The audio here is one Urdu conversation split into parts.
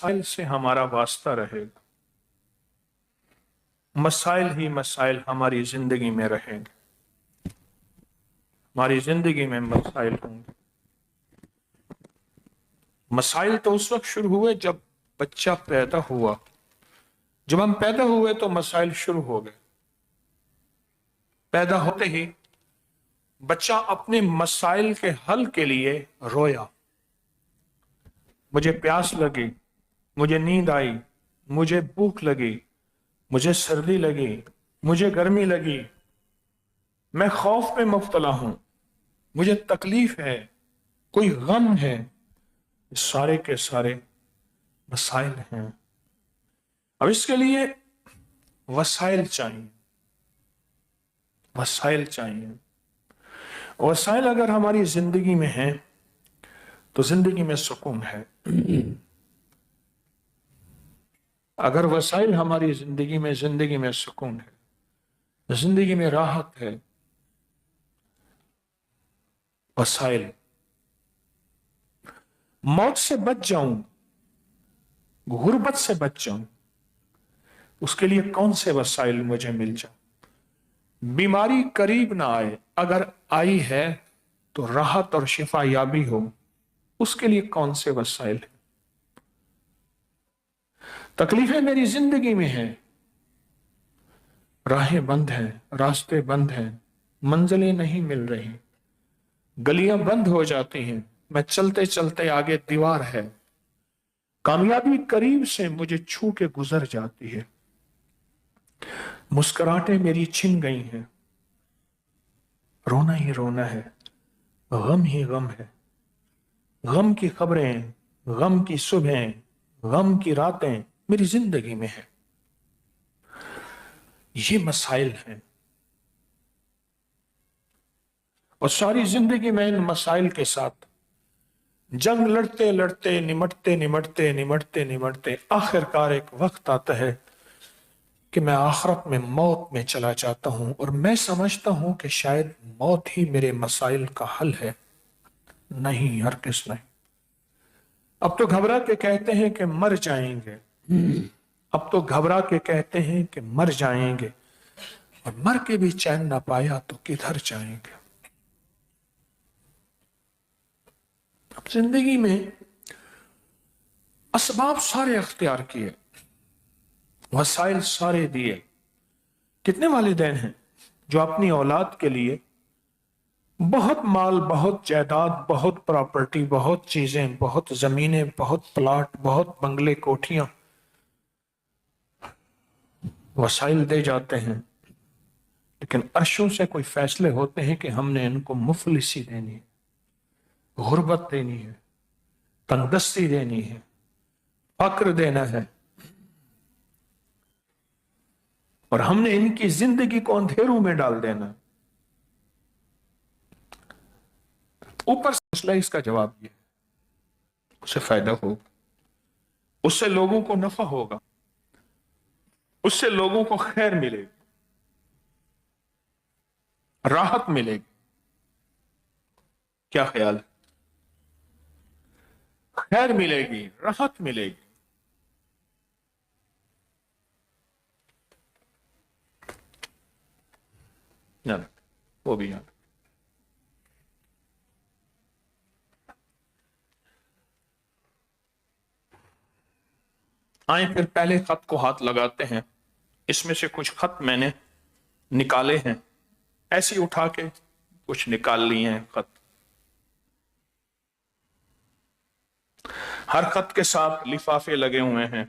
مسائل سے ہمارا واسطہ رہے گا، مسائل ہی مسائل ہماری زندگی میں رہیں گے، ہماری زندگی میں مسائل ہوں گے۔ مسائل تو اس وقت شروع ہوئے جب بچہ پیدا ہوا، جب ہم پیدا ہوئے تو مسائل شروع ہو گئے۔ پیدا ہوتے ہی بچہ اپنے مسائل کے حل کے لیے رویا، مجھے پیاس لگی، مجھے نیند آئی، مجھے بھوک لگی، مجھے سردی لگی، مجھے گرمی لگی، میں خوف میں مبتلا ہوں، مجھے تکلیف ہے، کوئی غم ہے۔ یہ سارے کے سارے مسائل ہیں۔ اب اس کے لیے وسائل چاہیے، وسائل چاہیے۔ وسائل اگر ہماری زندگی میں ہیں تو زندگی میں سکون ہے۔ اگر وسائل ہماری زندگی میں سکون ہے، زندگی میں راحت ہے۔ وسائل، موت سے بچ جاؤں، غربت سے بچ جاؤں، اس کے لیے کون سے وسائل مجھے مل جائیں؟ بیماری قریب نہ آئے، اگر آئی ہے تو راحت اور شفا یابی ہو، اس کے لیے کون سے وسائل ہیں؟ تکلیفیں میری زندگی میں ہیں، راہیں بند ہیں، راستے بند ہیں، منزلیں نہیں مل رہی، گلیاں بند ہو جاتی ہیں، میں چلتے چلتے آگے دیوار ہے، کامیابی قریب سے مجھے چھو کے گزر جاتی ہے، مسکراہٹیں میری چھن گئی ہیں، رونا ہی رونا ہے، غم ہی غم ہے، غم کی خبریں، غم کی صبحیں، غم کی راتیں میری زندگی میں ہیں۔ یہ مسائل ہیں، اور ساری زندگی میں ان مسائل کے ساتھ جنگ لڑتے لڑتے نمٹتے آخرکار ایک وقت آتا ہے کہ میں آخرت میں موت میں چلا جاتا ہوں، اور میں سمجھتا ہوں کہ شاید موت ہی میرے مسائل کا حل ہے۔ نہیں، ہرگز نہیں۔ اب تو گھبرا کے کہتے ہیں کہ مر جائیں گے، اب تو گھبرا کے کہتے ہیں کہ مر جائیں گے، اور مر کے بھی چین نہ پایا تو کدھر جائیں گے؟ اب زندگی میں اسباب سارے اختیار کیے، وسائل سارے دیے۔ کتنے والدین ہیں جو اپنی اولاد کے لیے بہت مال، بہت جائیداد، بہت پراپرٹی، بہت چیزیں، بہت زمینیں، بہت پلاٹ، بہت بنگلے، کوٹھیاں، وسائل دے جاتے ہیں، لیکن عرشوں سے کوئی فیصلے ہوتے ہیں کہ ہم نے ان کو مفلسی دینی ہے، غربت دینی ہے، تنگدستی دینی ہے، فقر دینا ہے، اور ہم نے ان کی زندگی کو اندھیروں میں ڈال دینا۔ اوپر سے مسئلہ اس کا جواب یہ ہے، اسے فائدہ ہوگا، اس سے لوگوں کو نفع ہوگا، اس سے لوگوں کو خیر ملے گی، راحت ملے گی۔ کیا خیال ہے؟ خیر ملے گی، راحت ملے گی۔ یاد وہ بھی یاد۔ آئیں پھر پہلے خط کو ہاتھ لگاتے ہیں۔ اس میں سے کچھ خط میں نے نکالے ہیں، ایسے اٹھا کے کچھ نکال لیے ہیں خط۔ ہر خط کے ساتھ لفافے لگے ہوئے ہیں۔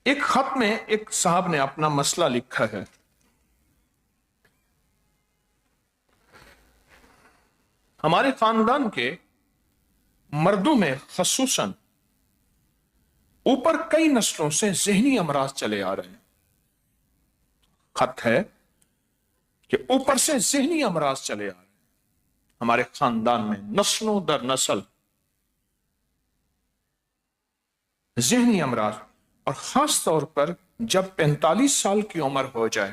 ایک خط میں ایک صاحب نے اپنا مسئلہ لکھا ہے۔ ہمارے خاندان کے مردوں میں خصوصاً اوپر کئی نسلوں سے ذہنی امراض چلے آ رہے ہیں۔ خط ہے کہ اوپر سے ذہنی امراض چلے آ رہے ہیں ہمارے خاندان میں، نسلوں در نسل ذہنی امراض، اور خاص طور پر جب 45 سال کی عمر ہو جائے،